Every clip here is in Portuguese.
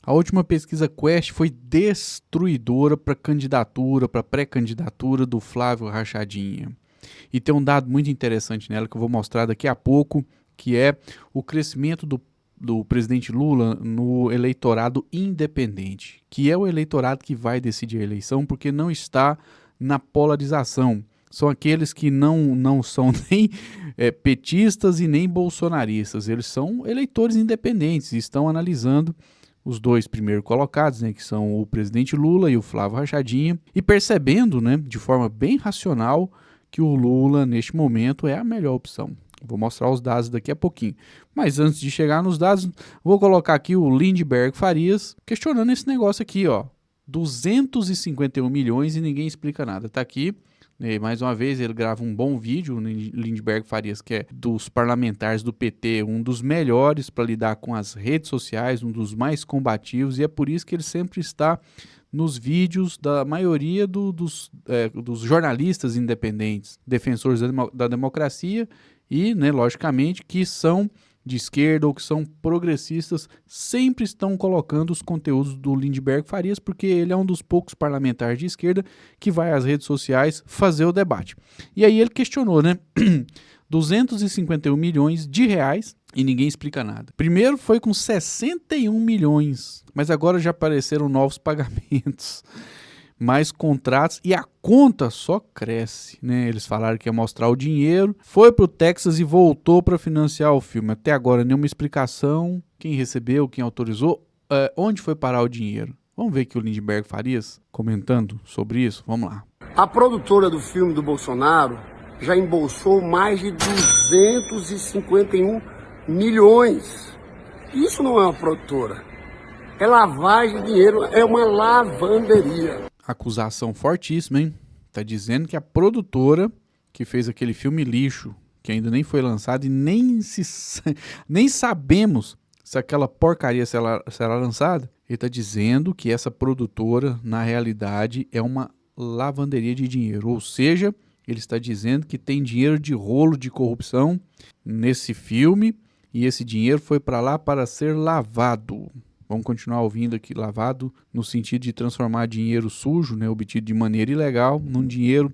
A última pesquisa Quest foi destruidora para candidatura, para pré-candidatura do Flávio Rachadinha. E tem um dado muito interessante nela que eu vou mostrar daqui a pouco, que é o crescimento do presidente Lula no eleitorado independente, que é o eleitorado que vai decidir a eleição, porque não está na polarização. São aqueles que não são nem petistas e nem bolsonaristas. Eles são eleitores independentes e estão analisando os dois primeiros colocados, né, que são o presidente Lula e o Flávio Rachadinha, e percebendo, né, de forma bem racional que o Lula, neste momento, é a melhor opção. Vou mostrar os dados daqui a pouquinho. Mas antes de chegar nos dados, vou colocar aqui o Lindbergh Farias questionando esse negócio aqui, ó. 251 milhões e ninguém explica nada. Tá aqui. E mais uma vez, ele grava um bom vídeo, o Lindbergh Farias, que é dos parlamentares do PT, um dos melhores para lidar com as redes sociais, um dos mais combativos, e é por isso que ele sempre está nos vídeos da maioria dos jornalistas independentes, defensores da democracia e, né, logicamente, que são de esquerda ou que são progressistas, sempre estão colocando os conteúdos do Lindbergh Farias, porque ele é um dos poucos parlamentares de esquerda que vai às redes sociais fazer o debate. E aí ele questionou, né? 251 milhões de reais e ninguém explica nada. Primeiro foi com 61 milhões, mas agora já apareceram novos pagamentos, mais contratos e a conta só cresce, né? Eles falaram que ia mostrar o dinheiro, foi pro Texas e voltou para financiar o filme. Até agora nenhuma explicação, quem recebeu, quem autorizou, onde foi parar o dinheiro. Vamos ver aqui o Lindbergh Farias comentando sobre isso, vamos lá. A produtora do filme do Bolsonaro já embolsou mais de 251 milhões. Isso não é uma produtora, é lavagem de dinheiro, é uma lavanderia. Acusação fortíssima, hein? Tá dizendo que a produtora que fez aquele filme lixo, que ainda nem foi lançado e nem sabemos se aquela porcaria será lançada, ele tá dizendo que essa produtora, na realidade, é uma lavanderia de dinheiro. Ou seja, ele está dizendo que tem dinheiro de rolo de corrupção nesse filme e esse dinheiro foi para lá para ser lavado. Vamos continuar ouvindo aqui, lavado no sentido de transformar dinheiro sujo, né, obtido de maneira ilegal, num dinheiro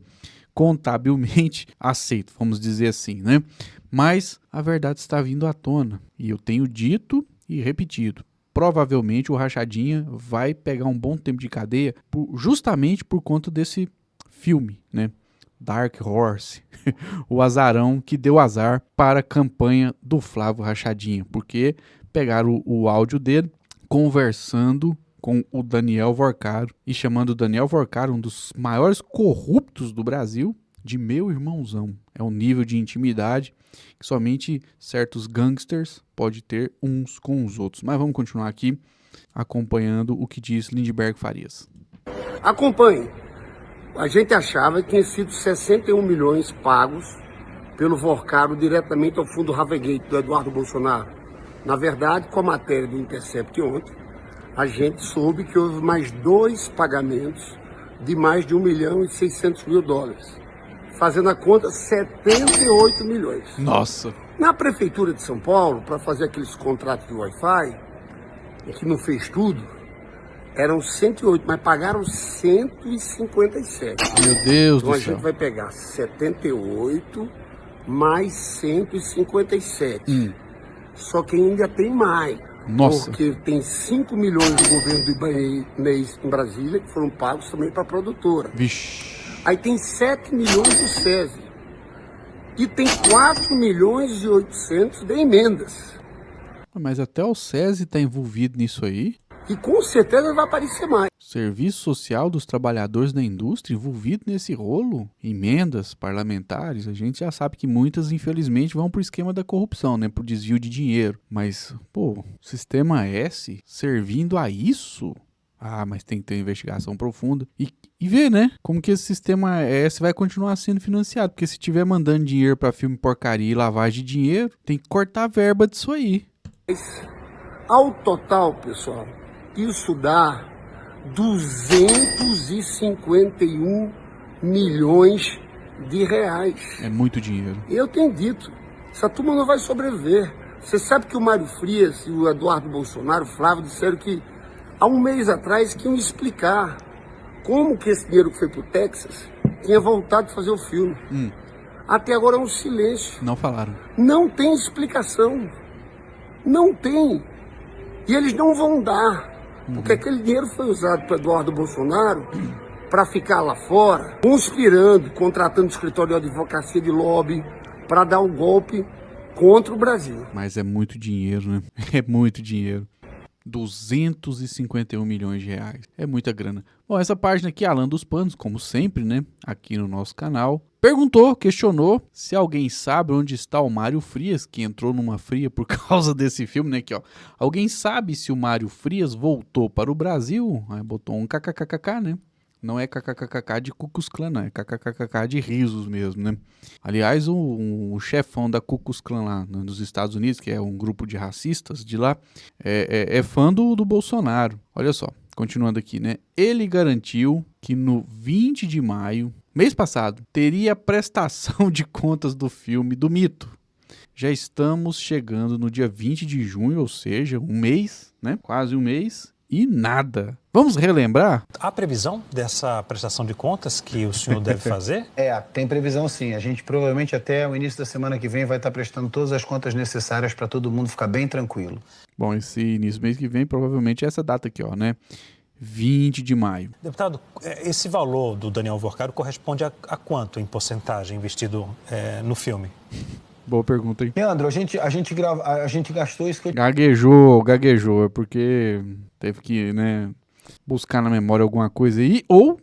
contabilmente aceito, vamos dizer assim, né? Mas a verdade está vindo à tona e eu tenho dito e repetido. Provavelmente o Rachadinha vai pegar um bom tempo de cadeia justamente por conta desse filme, né? Dark Horse, o azarão que deu azar para a campanha do Flávio Rachadinha, porque pegaram o áudio dele conversando com o Daniel Vorcaro e chamando o Daniel Vorcaro, um dos maiores corruptos do Brasil, de meu irmãozão. É um nível de intimidade que somente certos gangsters podem ter uns com os outros. Mas vamos continuar aqui acompanhando o que diz Lindbergh Farias. Acompanhe. A gente achava que tinha sido 61 milhões pagos pelo Vorcaro diretamente ao fundo Ravegate do Eduardo Bolsonaro. Na verdade, com a matéria do Intercept ontem, a gente soube que houve mais 2 pagamentos de mais de $1.600.000, fazendo a conta 78 milhões. Nossa! Na Prefeitura de São Paulo, para fazer aqueles contratos de Wi-Fi, que não fez tudo, eram 108, mas pagaram 157. Meu Deus então do a céu. gente vai pegar 78 mais 157. Só que ainda tem mais. Nossa. Porque tem 5 milhões do governo do Ibanez em Brasília que foram pagos também para a produtora. Vixe. Aí tem 7 milhões do SESI. E tem 4.800.000 de emendas. Mas até o SESI está envolvido nisso aí? E com certeza vai aparecer mais. Serviço Social dos Trabalhadores da Indústria envolvido nesse rolo? Emendas parlamentares, a gente já sabe que muitas, infelizmente, vão pro esquema da corrupção, né? Pro desvio de dinheiro. Mas, pô, Sistema S servindo a isso? Ah, mas tem que ter uma investigação profunda. E ver, né? Como que esse Sistema S vai continuar sendo financiado. Porque se tiver mandando dinheiro pra filme porcaria e lavagem de dinheiro, tem que cortar a verba disso aí. Ao total, pessoal, isso dá 251 milhões de reais. É muito dinheiro. Eu tenho dito, essa turma não vai sobreviver. Você sabe que o Mário Frias e o Eduardo Bolsonaro, o Flávio, disseram que há um mês atrás que iam explicar como que esse dinheiro que foi para o Texas tinha voltado a fazer o filme. Até agora é um silêncio. Não falaram. Não tem explicação. Não tem. E eles não vão dar. Porque aquele dinheiro foi usado para Eduardo Bolsonaro para ficar lá fora, conspirando, contratando escritório de advocacia de lobby para dar um golpe contra o Brasil. Mas é muito dinheiro, né? É muito dinheiro. 251 milhões de reais. É muita grana. Bom, essa página aqui, Alan dos Panos, como sempre, né? Aqui no nosso canal. Questionou se alguém sabe onde está o Mário Frias, que entrou numa fria por causa desse filme, né? Aqui, ó. Alguém sabe se o Mário Frias voltou para o Brasil? Aí botou um kkkk, né? Não é kkkk de Ku Klux Klan, não. É kkkk de risos mesmo, né? Aliás, o chefão da Ku Klux Klan lá nos Estados Unidos, que é um grupo de racistas de lá, é fã do Bolsonaro. Olha só, continuando aqui, né? Ele garantiu que no 20 de maio, mês passado, teria a prestação de contas do filme do Mito. Já estamos chegando no dia 20 de junho, ou seja, um mês, né? Quase um mês. E nada. Vamos relembrar? Há previsão dessa prestação de contas que o senhor deve fazer? Tem previsão sim. A gente provavelmente até o início da semana que vem vai estar prestando todas as contas necessárias para todo mundo ficar bem tranquilo. Bom, esse início do mês que vem provavelmente é essa data aqui, ó, né? 20 de maio. Deputado, esse valor do Daniel Vorcaro corresponde a quanto em porcentagem investido no filme? Boa pergunta, hein? Leandro, a gente gastou isso que eu... Gaguejou, é porque teve que, né, buscar na memória alguma coisa aí, ou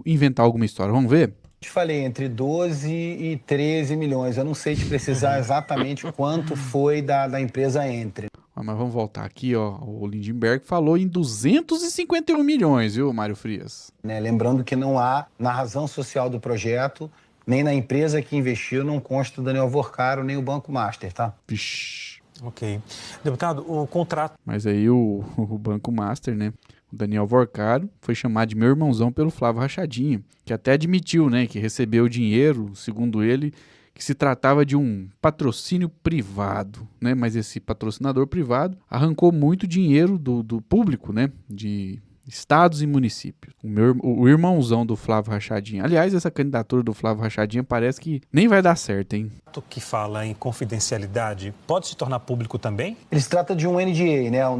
inventar alguma história. Vamos ver? te falei, entre 12 e 13 milhões. Eu não sei te precisar exatamente quanto foi da empresa Entre. Mas vamos voltar aqui, ó. O Lindenberg falou em 251 milhões, viu, Mário Frias? Lembrando que não há, na razão social do projeto, nem na empresa que investiu, não consta o Daniel Vorcaro, nem o Banco Master, tá? Vixe. Ok. Deputado, o contrato... Mas aí o Banco Master, né? O Daniel Vorcaro foi chamado de meu irmãozão pelo Flávio Rachadinha, que até admitiu, né, que recebeu dinheiro, segundo ele, que se tratava de um patrocínio privado, né? Mas esse patrocinador privado arrancou muito dinheiro do público, né? De estados e municípios. O irmãozão do Flávio Rachadinha. Aliás, essa candidatura do Flávio Rachadinha parece que nem vai dar certo, hein? O que fala em confidencialidade pode se tornar público também? Ele se trata de um NDA, né? Um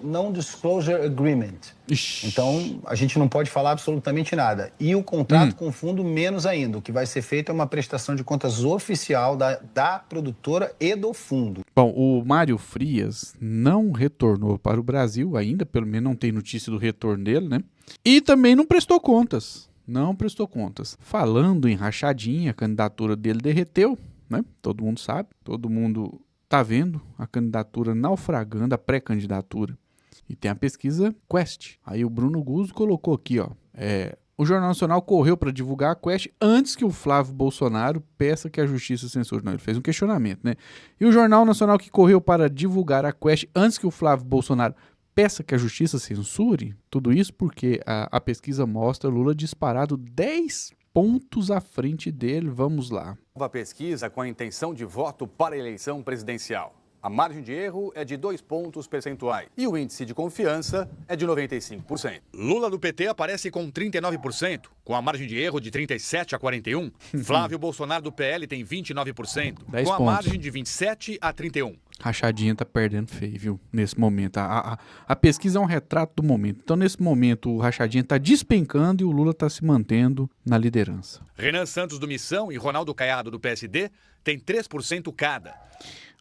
Non-Disclosure Agreement. Ixi. Então, a gente não pode falar absolutamente nada. E o contrato com o fundo, menos ainda. O que vai ser feito é uma prestação de contas oficial da produtora e do fundo. Bom, o Mário Frias não retornou para o Brasil ainda, pelo menos não tem notícia do retorno dele, né? E também não prestou contas. Não prestou contas. Falando em Rachadinha, a candidatura dele derreteu, né? Todo mundo sabe, todo mundo tá vendo a candidatura naufragando, a pré-candidatura. E tem a pesquisa Quest. Aí o Bruno Guzzo colocou aqui, ó. O Jornal Nacional correu para divulgar a Quest antes que o Flávio Bolsonaro peça que a justiça censure. Não, ele fez um questionamento, né? E o Jornal Nacional que correu para divulgar a Quest antes que o Flávio Bolsonaro peça que a justiça censure. Tudo isso porque a pesquisa mostra Lula disparado 10 pontos à frente dele. Vamos lá. Nova pesquisa com a intenção de voto para a eleição presidencial. A margem de erro é de 2 pontos percentuais e o índice de confiança é de 95%. Lula do PT aparece com 39%, com a margem de erro de 37 a 41. Flávio Bolsonaro do PL tem 29%, com a margem de 27 a 31. Rachadinha tá perdendo feio, viu? Nesse momento. A pesquisa é um retrato do momento. Então, nesse momento, o Rachadinha tá despencando e o Lula tá se mantendo na liderança. Renan Santos do Missão e Ronaldo Caiado do PSD têm 3% cada.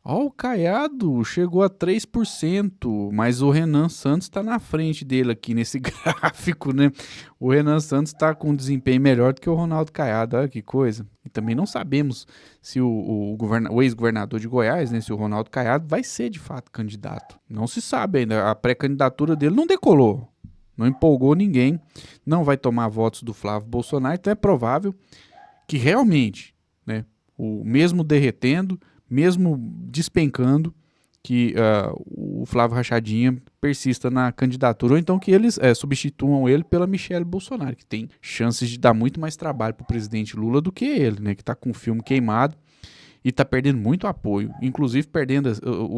Ó, o Caiado chegou a 3%, mas o Renan Santos está na frente dele aqui nesse gráfico, né? O Renan Santos está com um desempenho melhor do que o Ronaldo Caiado, olha que coisa. E também não sabemos se o ex-governador de Goiás, né, se o Ronaldo Caiado vai ser de fato candidato. Não se sabe ainda, a pré-candidatura dele não decolou, não empolgou ninguém, não vai tomar votos do Flávio Bolsonaro, então é provável que realmente, né, o mesmo derretendo, mesmo despencando, que o Flávio Rachadinha persista na candidatura, ou então que eles substituam ele pela Michelle Bolsonaro, que tem chances de dar muito mais trabalho para o presidente Lula do que ele, né, que está com o filme queimado e está perdendo muito apoio, inclusive perdendo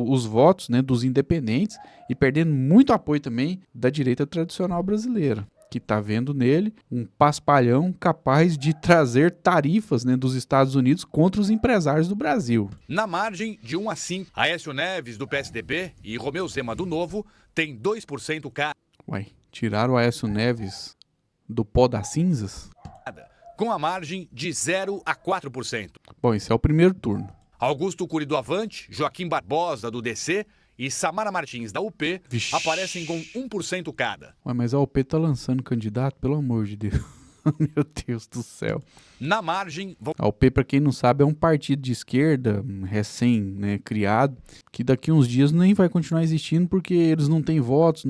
os votos, né, dos independentes e perdendo muito apoio também da direita tradicional brasileira, que está vendo nele um paspalhão capaz de trazer tarifas, né, dos Estados Unidos contra os empresários do Brasil. Na margem de 1 a 5, Aécio Neves, do PSDB, e Romeu Zema, do Novo, tem 2% cada. Uai, tiraram o Aécio Neves do pó das cinzas? Com a margem de 0 a 4%. Bom, esse é o primeiro turno. Augusto Cury do Avante, Joaquim Barbosa do DC e Samara Martins da UP aparecem com 1% cada. Ué, mas a UP tá lançando candidato, pelo amor de Deus. Meu Deus do céu. Na margem... A UP, para quem não sabe, é um partido de esquerda recém, né, criado, que daqui uns dias nem vai continuar existindo porque eles não têm votos.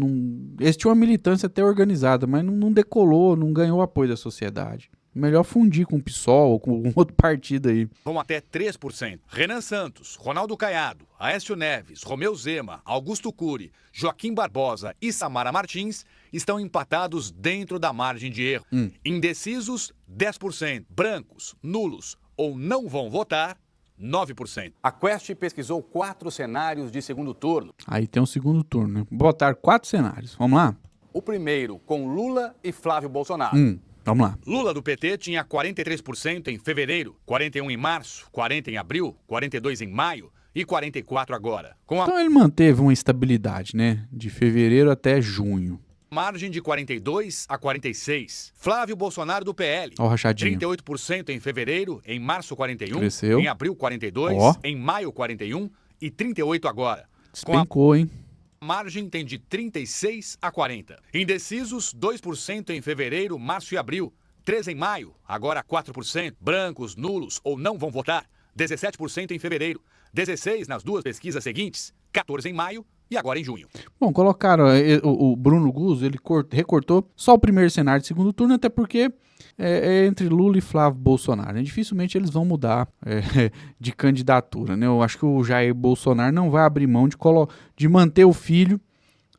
Eles tinham uma militância até organizada, mas não decolou, não ganhou apoio da sociedade. Melhor fundir com o PSOL ou com algum outro partido aí. Vão até 3%. Renan Santos, Ronaldo Caiado, Aécio Neves, Romeu Zema, Augusto Cury, Joaquim Barbosa e Samara Martins estão empatados dentro da margem de erro. Indecisos, 10%. Brancos, nulos ou não vão votar, 9%. A Quest pesquisou 4 cenários de segundo turno. Aí tem um segundo turno, né? Botaram 4 cenários. Vamos lá? O primeiro com Lula e Flávio Bolsonaro. Vamos lá. Lula do PT tinha 43% em fevereiro, 41% em março, 40% em abril, 42% em maio e 44% agora. Então ele manteve uma estabilidade, né? De fevereiro até junho. Margem de 42% a 46%. Flávio Bolsonaro do PL. Ó, rachadinho. 38% em fevereiro, em março 41%, cresceu. Em abril 42%, em maio 41% e 38% agora. Despencou, hein? Margem tem de 36% a 40%. Indecisos, 2% em fevereiro, março e abril. 3% em maio, agora 4%. Brancos, nulos ou não vão votar, 17% em fevereiro. 16% nas 2 pesquisas seguintes. 14% em maio e agora em junho. Bom, colocaram o Bruno Guzzo, ele recortou só o primeiro cenário de segundo turno, até porque é entre Lula e Flávio Bolsonaro, né? Dificilmente eles vão mudar de candidatura, né? Eu acho que o Jair Bolsonaro não vai abrir mão de manter o filho,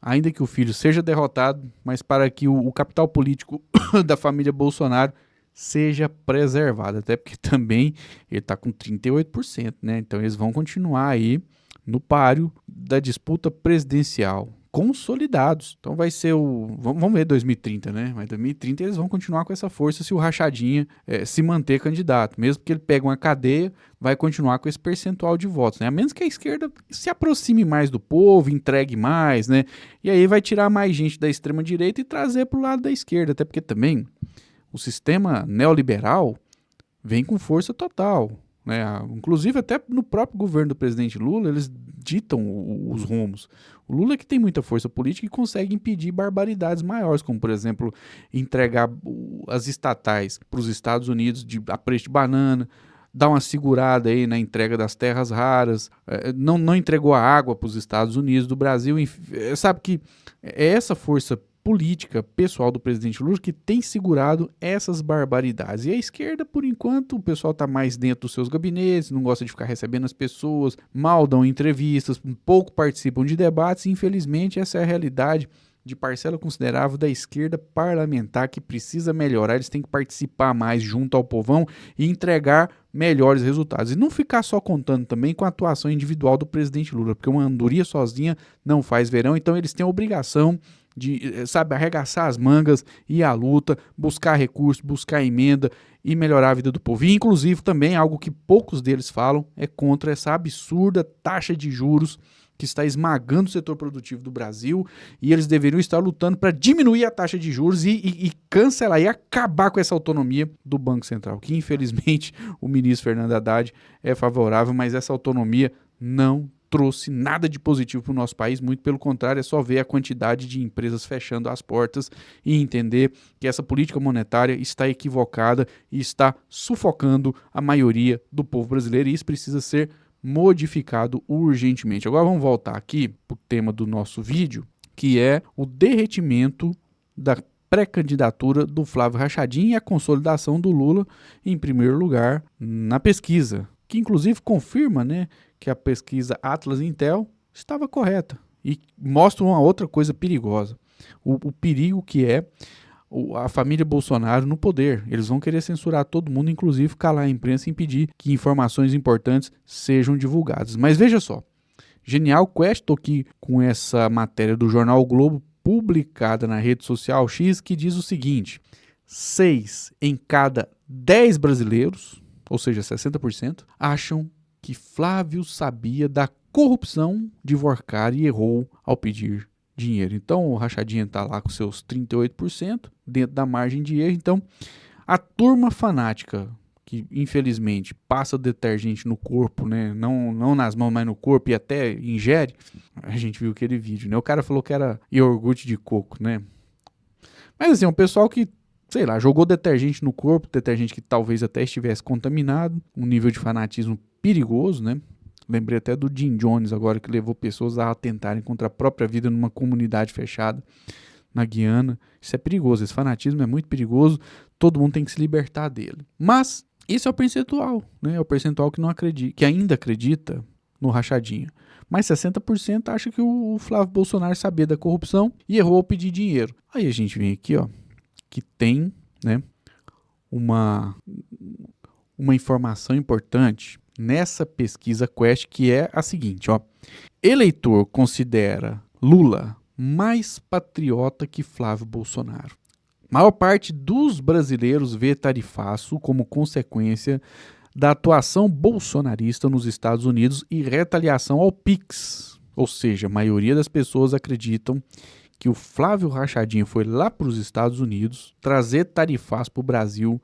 ainda que o filho seja derrotado, mas para que o capital político da família Bolsonaro seja preservado, até porque também ele está com 38%, né? Então eles vão continuar aí no páreo da disputa presidencial, consolidados. Então vai ser vamos ver 2030, né? Mas 2030 eles vão continuar com essa força se o Rachadinha se manter candidato. Mesmo que ele pegue uma cadeia, vai continuar com esse percentual de votos, né? A menos que a esquerda se aproxime mais do povo, entregue mais, né? E aí vai tirar mais gente da extrema-direita e trazer para o lado da esquerda. Até porque também o sistema neoliberal vem com força total, né? Inclusive até no próprio governo do presidente Lula eles ditam os rumos. O Lula é que tem muita força política e consegue impedir barbaridades maiores, como por exemplo entregar as estatais para os Estados Unidos a preço de banana, dar uma segurada aí na entrega das terras raras, não entregou a água para os Estados Unidos do Brasil. Sabe que é essa força política pessoal do presidente Lula que tem segurado essas barbaridades. E a esquerda, por enquanto, o pessoal está mais dentro dos seus gabinetes, não gosta de ficar recebendo as pessoas, mal dão entrevistas, pouco participam de debates, e infelizmente essa é a realidade de parcela considerável da esquerda parlamentar que precisa melhorar. Eles têm que participar mais junto ao povão e entregar melhores resultados. E não ficar só contando também com a atuação individual do presidente Lula, porque uma andorinha sozinha não faz verão, então eles têm a obrigação de, arregaçar as mangas, ir à luta, buscar recursos, buscar emenda e melhorar a vida do povo. E, inclusive, também algo que poucos deles falam é contra essa absurda taxa de juros que está esmagando o setor produtivo do Brasil, e eles deveriam estar lutando para diminuir a taxa de juros e cancelar e acabar com essa autonomia do Banco Central, que infelizmente o ministro Fernando Haddad é favorável, mas essa autonomia não trouxe nada de positivo para o nosso país, muito pelo contrário, é só ver a quantidade de empresas fechando as portas e entender que essa política monetária está equivocada e está sufocando a maioria do povo brasileiro, e isso precisa ser modificado urgentemente. Agora vamos voltar aqui para o tema do nosso vídeo, que é o derretimento da pré-candidatura do Flávio Rachadinha e a consolidação do Lula em primeiro lugar na pesquisa, que inclusive confirma, né, que a pesquisa Atlas Intel estava correta e mostra uma outra coisa perigosa. O perigo que é a família Bolsonaro no poder. Eles vão querer censurar todo mundo, inclusive calar a imprensa e impedir que informações importantes sejam divulgadas. Mas veja só, Genial Quest, estou aqui com essa matéria do jornal o Globo, publicada na rede social X, que diz o seguinte: 6 em cada 10 brasileiros, ou seja, 60%, acham que Flávio sabia da corrupção de Vorkar e errou ao pedir dinheiro. Então, o Rachadinha está lá com seus 38%, dentro da margem de erro. Então, a turma fanática, que infelizmente passa detergente no corpo, né? Não nas mãos, mas no corpo, e até ingere, a gente viu aquele vídeo, né? O cara falou que era iogurte de coco, né? Mas assim, o pessoal que, sei lá, jogou detergente no corpo, detergente que talvez até estivesse contaminado, um nível de fanatismo perigoso, né? Lembrei até do Jim Jones agora, que levou pessoas a atentarem contra a própria vida numa comunidade fechada na Guiana. Isso é perigoso, esse fanatismo é muito perigoso, todo mundo tem que se libertar dele. Mas esse é o percentual, né? É o percentual que não acredita, que ainda acredita no Rachadinha. Mas 60% acha que o Flávio Bolsonaro sabia da corrupção e errou ao pedir dinheiro. Aí a gente vem aqui, ó, que tem, né, uma informação importante nessa pesquisa Quest, que é a seguinte, ó: eleitor considera Lula mais patriota que Flávio Bolsonaro. Maior parte dos brasileiros vê tarifaço como consequência da atuação bolsonarista nos Estados Unidos e retaliação ao PIX. Ou seja, a maioria das pessoas acreditam que o Flávio Rachadinha foi lá para os Estados Unidos trazer tarifaço para o Brasil,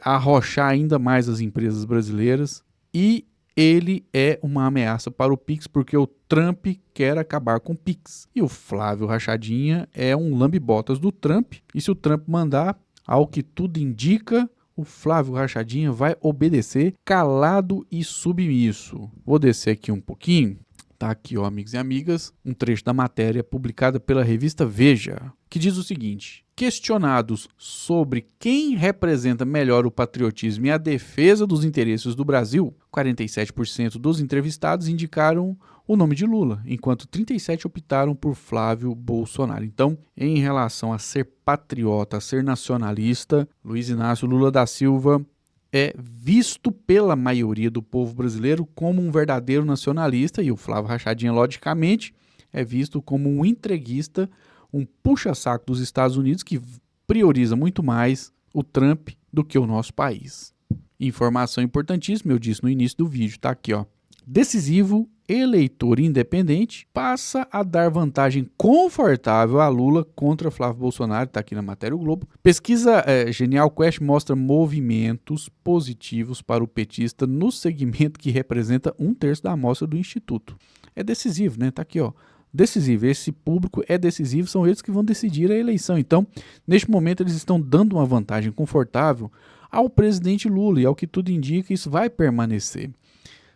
arrochar ainda mais as empresas brasileiras, e ele é uma ameaça para o PIX porque o Trump quer acabar com o PIX. E o Flávio Rachadinha é um lambe-botas do Trump, e se o Trump mandar, ao que tudo indica, o Flávio Rachadinha vai obedecer calado e submisso. Vou descer aqui um pouquinho. Tá aqui, ó, amigos e amigas, um trecho da matéria publicada pela revista Veja, que diz o seguinte: questionados sobre quem representa melhor o patriotismo e a defesa dos interesses do Brasil, 47% dos entrevistados indicaram o nome de Lula, enquanto 37% optaram por Flávio Bolsonaro. Então, em relação a ser patriota, a ser nacionalista, Luiz Inácio Lula da Silva é visto pela maioria do povo brasileiro como um verdadeiro nacionalista, e o Flávio Rachadinha, logicamente, é visto como um entreguista, um puxa-saco dos Estados Unidos que prioriza muito mais o Trump do que o nosso país. Informação importantíssima, eu disse no início do vídeo, tá aqui, ó. Decisivo, eleitor independente passa a dar vantagem confortável a Lula contra Flávio Bolsonaro, está aqui na matéria do Globo. Pesquisa Genial Quest mostra movimentos positivos para o petista no segmento que representa 1/3 da amostra do Instituto. É decisivo, né? Tá aqui, ó. Decisivo, esse público é decisivo, são eles que vão decidir a eleição. Então, neste momento, eles estão dando uma vantagem confortável ao presidente Lula, e ao que tudo indica, isso vai permanecer.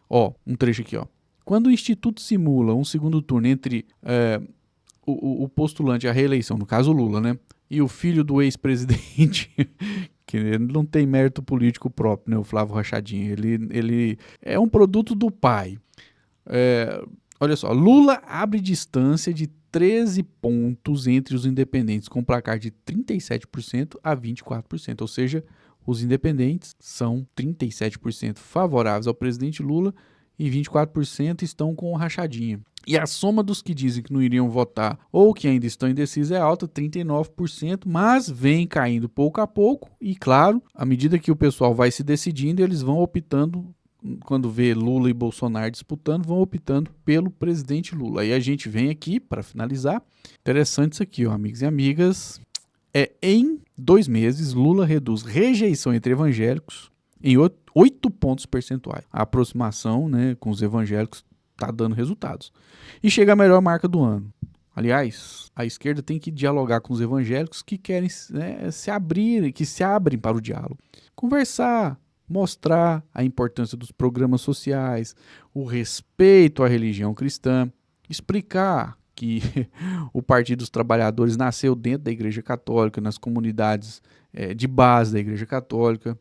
Ó, um trecho aqui, ó. Quando o Instituto simula um segundo turno entre o postulante à reeleição, no caso Lula, né, e o filho do ex-presidente, que ele não tem mérito político próprio, né, o Flávio Rachadinha, ele é um produto do pai. Olha só, Lula abre distância de 13 pontos entre os independentes, com placar de 37% a 24%, ou seja, os independentes são 37% favoráveis ao presidente Lula e 24% estão com o Rachadinha. E a soma dos que dizem que não iriam votar ou que ainda estão indecisos é alta, 39%, mas vem caindo pouco a pouco. E claro, à medida que o pessoal vai se decidindo, eles vão optando, quando vê Lula e Bolsonaro disputando, vão optando pelo presidente Lula. Aí a gente vem aqui, para finalizar, interessante isso aqui, ó, amigos e amigas. Em 2 meses, Lula reduz rejeição entre evangélicos em 8 pontos percentuais. A aproximação, né, com os evangélicos está dando resultados. E chega a melhor marca do ano. Aliás, a esquerda tem que dialogar com os evangélicos que querem, né, se abrir, que se abrem para o diálogo. Conversar, mostrar a importância dos programas sociais, o respeito à religião cristã, explicar que o Partido dos Trabalhadores nasceu dentro da Igreja Católica, nas comunidades de base da Igreja Católica,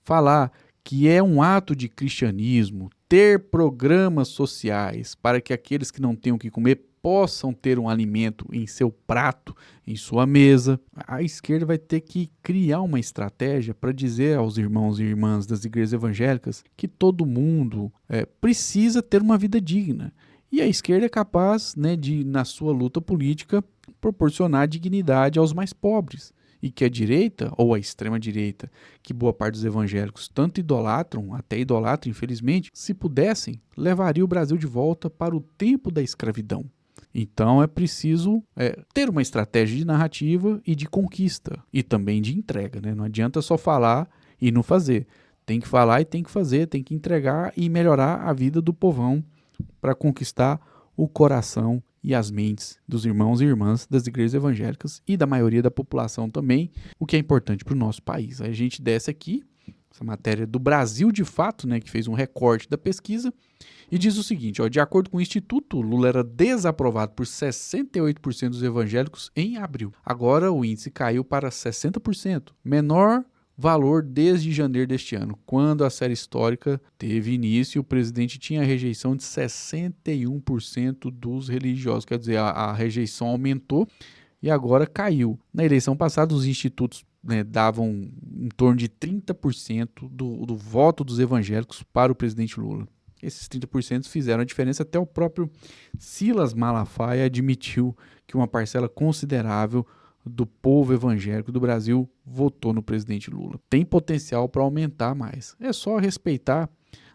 falar que é um ato de cristianismo ter programas sociais para que aqueles que não tenham o que comer possam ter um alimento em seu prato, em sua mesa. A esquerda vai ter que criar uma estratégia para dizer aos irmãos e irmãs das igrejas evangélicas que todo mundo precisa ter uma vida digna. E a esquerda é capaz, né, de, na sua luta política, proporcionar dignidade aos mais pobres. E que a direita, ou a extrema-direita, que boa parte dos evangélicos tanto idolatram, até idolatram, infelizmente, se pudessem, levaria o Brasil de volta para o tempo da escravidão. Então é preciso ter uma estratégia de narrativa e de conquista, e também de entrega, né? Não adianta só falar e não fazer. Tem que falar e tem que fazer, tem que entregar e melhorar a vida do povão para conquistar o coração e as mentes dos irmãos e irmãs das igrejas evangélicas e da maioria da população também, o que é importante para o nosso país. Aí a gente desce aqui, essa matéria do Brasil de Fato, né, que fez um recorte da pesquisa, e diz o seguinte, ó, de acordo com o Instituto, Lula era desaprovado por 68% dos evangélicos em abril. Agora o índice caiu para 60%, menor valor desde janeiro deste ano. Quando a série histórica teve início, o presidente tinha a rejeição de 61% dos religiosos. Quer dizer, a rejeição aumentou e agora caiu. Na eleição passada, os institutos, né, davam em torno de 30% do voto dos evangélicos para o presidente Lula. Esses 30% fizeram a diferença. Até o próprio Silas Malafaia admitiu que uma parcela considerável do povo evangélico do Brasil votou no presidente Lula. Tem potencial para aumentar mais. É só respeitar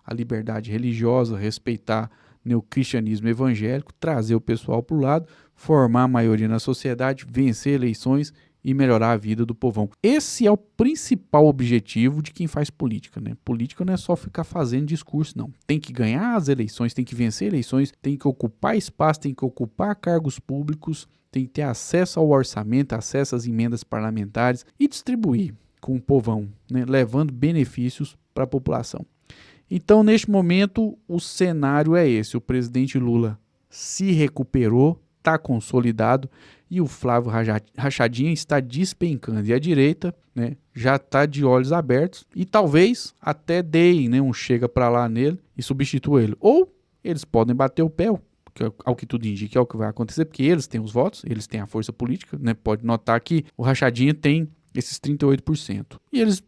a liberdade religiosa, respeitar o cristianismo evangélico, trazer o pessoal para o lado, formar a maioria na sociedade, vencer eleições e melhorar a vida do povão. Esse é o principal objetivo de quem faz política, né? Política não é só ficar fazendo discurso, não. Tem que ganhar as eleições, tem que vencer eleições, tem que ocupar espaço, tem que ocupar cargos públicos, tem que ter acesso ao orçamento, acesso às emendas parlamentares e distribuir com o povão, né? Levando benefícios para a população. Então, neste momento, o cenário é esse. O presidente Lula se recuperou, está consolidado, e o Flávio Rachadinha está despencando. E a direita, né, já está de olhos abertos e talvez até deem, né, um chega para lá nele e substitua ele. Ou eles podem bater o pé, que ao que tudo indica é o que vai acontecer, porque eles têm os votos, eles têm a força política, né? Pode notar que o Rachadinha tem esses 38%. E eles,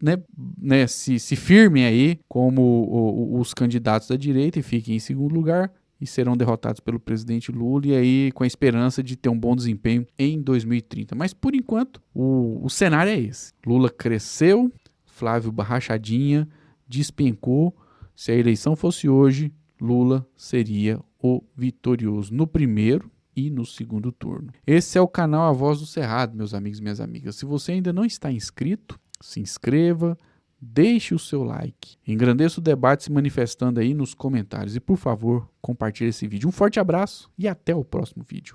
né, se firmem aí como os candidatos da direita e fiquem em segundo lugar e serão derrotados pelo presidente Lula, e aí com a esperança de ter um bom desempenho em 2030. Mas por enquanto o cenário é esse. Lula cresceu, Flávio Rachadinha despencou. Se a eleição fosse hoje, Lula seria o vitorioso no primeiro e no segundo turno. Esse é o canal A Voz do Cerrado, meus amigos e minhas amigas. Se você ainda não está inscrito, se inscreva, deixe o seu like, engrandeça o debate se manifestando aí nos comentários e, por favor, compartilhe esse vídeo. Um forte abraço e até o próximo vídeo.